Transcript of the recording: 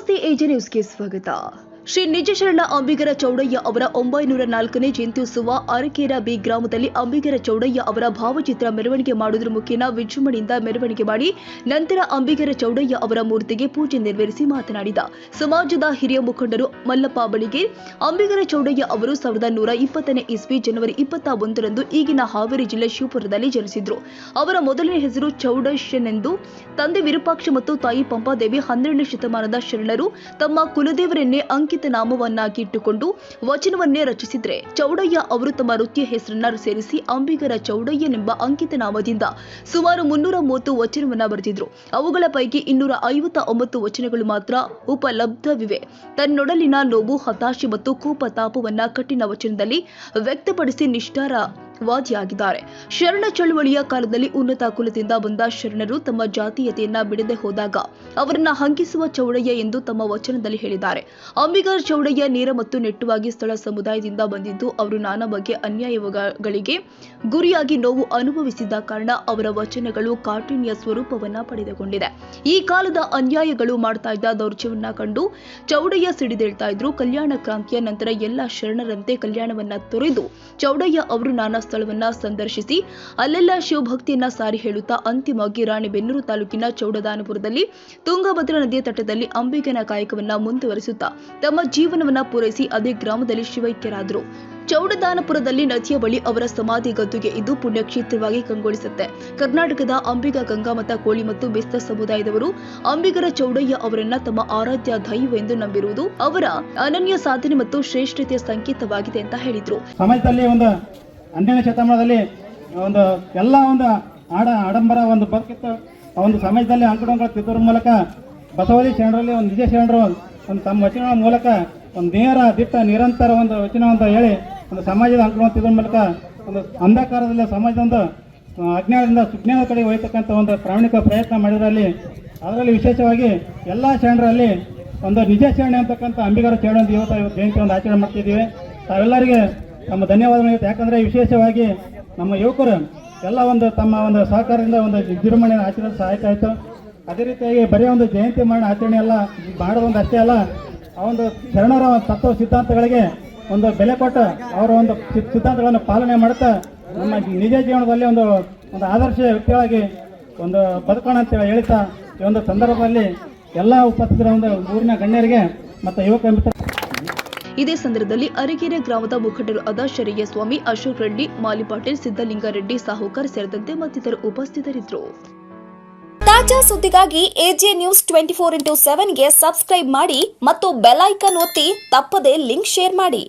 ನಮಸ್ತೆ ಎಜೆ ನ್ಯೂಸ್ಗೆ ಸ್ವಾಗತ. ಶ್ರೀ ನಿಜಶರಣ ಅಂಬಿಗರ ಚೌಡಯ್ಯ ಅವರ 904ನೇ ಜಯಂತ್ಯುತ್ಸವ ಅರಕೇರಾ ಬಿ ಗ್ರಾಮದಲ್ಲಿ ಅಂಬಿಗರ ಚೌಡಯ್ಯ ಅವರ ಭಾವಚಿತ್ರ ಮೆರವಣಿಗೆ ಮಾಡುವುದರ ಮುಖೇನ ವಿಜೃಂಭಣೆಯಿಂದ ಮೆರವಣಿಗೆ ಮಾಡಿ ನಂತರ ಅಂಬಿಗರ ಚೌಡಯ್ಯ ಅವರ ಮೂರ್ತಿಗೆ ಪೂಜೆ ನೆರವೇರಿಸಿ ಮಾತನಾಡಿದ ಸಮಾಜದ ಹಿರಿಯ ಮುಖಂಡರು ಮಲ್ಲಪ್ಪ ಬಳಿಗೆ ಅಂಬಿಗರ ಚೌಡಯ್ಯ ಅವರು 1920ನೇ ಇಸ್ವಿ ಜನವರಿ 21ರಂದು ಈಗಿನ ಹಾವೇರಿ ಜಿಲ್ಲೆ ಶಿವಪುರದಲ್ಲಿ ಜನಿಸಿದ್ರು. ಅವರ ಮೊದಲನೇ ಹೆಸರು ಚೌಡಯ್ಯನೆಂದು. ತಂದೆ ವಿರೂಪಾಕ್ಷ ಮತ್ತು ತಾಯಿ ಪಂಪಾದೇವಿ 12ನೇ ಶತಮಾನದ ಶರಣರು ತಮ್ಮ ಕುಲದೇವರನ್ನೇ ಅಂಕಿತ ನಾಮವನ್ನಾಗಿ ಇಟ್ಟುಕೊಂಡು ವಚನವನ್ನೇ ರಚಿಸಿದ್ರೆ ಚೌಡಯ್ಯ ಅವರು ತಮ್ಮ ವೃತ್ತಿಯ ಹೆಸರನ್ನ ಸೇರಿಸಿ ಅಂಬಿಗರ ಚೌಡಯ್ಯನೆಂಬ ಅಂಕಿತ ನಾಮದಿಂದ ಸುಮಾರು 330 ವಚನವನ್ನ ಬರೆದಿದ್ರು. ಅವುಗಳ ಪೈಕಿ 259 ವಚನಗಳು ಮಾತ್ರ ಉಪಲಬ್ಧವಿವೆ. ತನ್ನೊಡಲಿನ ನೋವು, ಹತಾಶೆ ಮತ್ತು ಕೋಪತಾಪವನ್ನ ಕಠಿಣ ವಚನದಲ್ಲಿ ವ್ಯಕ್ತಪಡಿಸಿ ನಿಷ್ಠಾರವಾದಿಯಾಗಿದ್ದಾರೆ. ಶರಣ ಚಳುವಳಿಯ ಕಾಲದಲ್ಲಿ ಉನ್ನತ ಕುಲದಿಂದ ಬಂದ ಶರಣರು ತಮ್ಮ ಜಾತೀಯತೆಯನ್ನ ಬಿಡದೆ ಹೋದಾಗ ಅವರನ್ನ ಹಂಗಿಸುವ ಚೌಡಯ್ಯ ಎಂದು ತಮ್ಮ ವಚನದಲ್ಲಿ ಹೇಳಿದ್ದಾರೆ. ಅಂಬಿಗರ ಚೌಡಯ್ಯ ನೇರ ಮತ್ತು ನೆಟ್ಟವಾಗಿ ಸ್ಥಳ ಸಮುದಾಯದಿಂದ ಬಂದಿದ್ದು ಅವರು ನಾನಾ ಬಗೆಯ ಅನ್ಯಾಯಗಳಿಗೆ ಗುರಿಯಾಗಿ ನೋವು ಅನುಭವಿಸಿದ್ದ ಕಾರಣ ಅವರ ವಚನಗಳು ಕಾಠಿಣ್ಯ ಸ್ವರೂಪವನ್ನ ಪಡೆದುಕೊಂಡಿದೆ. ಈ ಕಾಲದ ಅನ್ಯಾಯಗಳು ಮಾಡ್ತಾ ಇದ್ದ ದೌರ್ಜನ್ಯವನ್ನ ಕಂಡು ಚೌಡಯ್ಯ ಸಿಡಿದೇಳ್ತಾ ಇದ್ರು. ಕಲ್ಯಾಣ ಕ್ರಾಂತಿಯ ನಂತರ ಎಲ್ಲ ಶರಣರಂತೆ ಕಲ್ಯಾಣವನ್ನ ತೊರೆದು ಚೌಡಯ್ಯ ಅವರು ನಾನಾ ಸ್ಥಳವನ್ನ ಸಂದರ್ಶಿಸಿ ಅಲ್ಲೆಲ್ಲ ಶಿವಭಕ್ತಿಯನ್ನ ಸಾರಿ ಹೇಳುತ್ತಾ ಅಂತಿಮವಾಗಿ ರಾಣಿಬೆನ್ನೂರು ತಾಲೂಕಿನ ಚೌಡದಾನಪುರದಲ್ಲಿ ತುಂಗಭದ್ರಾ ನದಿಯ ತಟದಲ್ಲಿ ಅಂಬಿಗನ ಕಾಯಕವನ್ನ ಮುಂದುವರಿಸುತ್ತಾ ತಮ್ಮ ಜೀವನವನ್ನ ಪೂರೈಸಿ ಅದೇ ಗ್ರಾಮದಲ್ಲಿ ಶಿವೈಕ್ಯರಾದರು. ಚೌಡದಾನಪುರದಲ್ಲಿ ನದಿಯ ಬಳಿ ಅವರ ಸಮಾಧಿ ಗದ್ದುಗೆ ಇದ್ದು ಪುಣ್ಯಕ್ಷೇತ್ರವಾಗಿ ಕಂಗೊಳಿಸುತ್ತೆ. ಕರ್ನಾಟಕದ ಅಂಬಿಗ, ಗಂಗಾಮತ, ಕೋಳಿ ಮತ್ತು ಬೆಸ್ತ ಸಮುದಾಯದವರು ಅಂಬಿಗರ ಚೌಡಯ್ಯ ಅವರನ್ನ ತಮ್ಮ ಆರಾಧ್ಯ ದೈವ ಎಂದು ನಂಬಿರುವುದು ಅವರ ಅನನ್ಯ ಸಾಧನೆ ಮತ್ತು ಶ್ರೇಷ್ಠತೆಯ ಸಂಕೇತವಾಗಿದೆ ಅಂತ ಹೇಳಿದ್ರು. ಸಮಾಜದಲ್ಲಿ ಒಂದು 12ನೇ ಶತಮಾನದಲ್ಲಿ ಒಂದು ಎಲ್ಲ ಒಂದು ಆಡಂಬರ ಒಂದು ಬದುಕಿತ್ತು. ಒಂದು ಸಮಾಜದಲ್ಲಿ ಅಂಕುಡೊಂಕು ತಿದ್ದುವ ಮೂಲಕ ಬಸವಳಿ ಶರಣರಲ್ಲಿ ಒಂದು ನಿಜ ಶರಣರು ಒಂದು ತಮ್ಮ ವಚನಗಳ ಮೂಲಕ ಒಂದು ನೇರ ದಿಟ್ಟ ನಿರಂತರ ಒಂದು ವಚನ ಅಂತ ಹೇಳಿ ಒಂದು ಸಮಾಜದ ಅಂಕುಡೊಂಕು ತಿದ್ದುವ ಮೂಲಕ ಒಂದು ಅಂಧಕಾರದಲ್ಲಿ ಸಮಾಜದ ಒಂದು ಅಜ್ಞಾನದಿಂದ ಸುಜ್ಞಾನ ಕಡೆ ಒಯ್ಯತಕ್ಕಂಥ ಒಂದು ಪ್ರಾಮಾಣಿಕ ಪ್ರಯತ್ನ ಮಾಡಿದ್ರಲ್ಲಿ ಅದರಲ್ಲಿ ವಿಶೇಷವಾಗಿ ಎಲ್ಲ ಶರಣರಲ್ಲಿ ಒಂದು ನಿಜ ಶರಣೆ ಅಂತಕ್ಕಂಥ ಅಂಬಿಗರ ಶರಣ ಇವತ್ತು ಜಯಂತಿ ಒಂದು ಆಚರಣೆ ಮಾಡ್ತಿದ್ದೀವಿ. ತಾವೆಲ್ಲರಿಗೆ ನಮ್ಮ ಧನ್ಯವಾದಗಳು. ಯಾಕಂದರೆ ವಿಶೇಷವಾಗಿ ನಮ್ಮ ಯುವಕರು ಎಲ್ಲ ಒಂದು ತಮ್ಮ ಒಂದು ಸಹಕಾರದಿಂದ ಒಂದು ವಿಜೃಂಭಣೆ ಆಚರಣೆ ಸಹಾಯಕ ಆಯಿತು. ಅದೇ ರೀತಿಯಾಗಿ ಬರೀ ಒಂದು ಜಯಂತಿ ಆಚರಣೆ ಎಲ್ಲ ಮಾಡೋದೊಂದು ಅಷ್ಟೇ ಅಲ್ಲ, ಆ ಒಂದು ಶರಣರ ತತ್ವ ಸಿದ್ಧಾಂತಗಳಿಗೆ ಒಂದು ಬೆಲೆ ಕೊಟ್ಟು ಅವರ ಒಂದು ಸಿದ್ಧಾಂತಗಳನ್ನು ಪಾಲನೆ ಮಾಡುತ್ತಾ ನಮ್ಮ ನಿಜ ಜೀವನದಲ್ಲಿ ಒಂದು ಆದರ್ಶ ವ್ಯಕ್ತಿಯಾಗಿ ಒಂದು ಬದುಕೋಣ ಅಂತ ಹೇಳ್ತಾ ಈ ಒಂದು ಸಂದರ್ಭದಲ್ಲಿ ಎಲ್ಲ ಉಪಸ್ಥಿತರ ಒಂದು ಊರಿನ ಗಣ್ಯರಿಗೆ ಮತ್ತು ಯುವಕ ಮಿತ್ರ. ಇದೇ ಸಂದರ್ಭದಲ್ಲಿ ಅರಕೇರಾ ಗ್ರಾಮದ ಮುಖಂಡರು ಆದ ಶರಯ್ಯ ಸ್ವಾಮಿ, ಅಶೋಕ್ ರೆಡ್ಡಿ, ಮಾಲಿ ಪಾಟೀಲ್, ಸಿದ್ದಲಿಂಗಾರೆಡ್ಡಿ, ಸಾಹುಕಾರ್ ಸೇರಿದಂತೆ ಮತ್ತಿತರರು ಉಪಸ್ಥಿತರಿದ್ದರು. ತಾಜಾ ಸುದ್ದಿಗಾಗಿ ಎಜೆ ನ್ಯೂಸ್ 24x7ಗೆ ಸಬ್ಸ್ಕ್ರೈಬ್ ಮಾಡಿ ಮತ್ತು ಬೆಲ್ ಐಕಾನ್ ಒತ್ತಿ ತಪ್ಪದೇ ಲಿಂಕ್ ಶೇರ್ ಮಾಡಿ.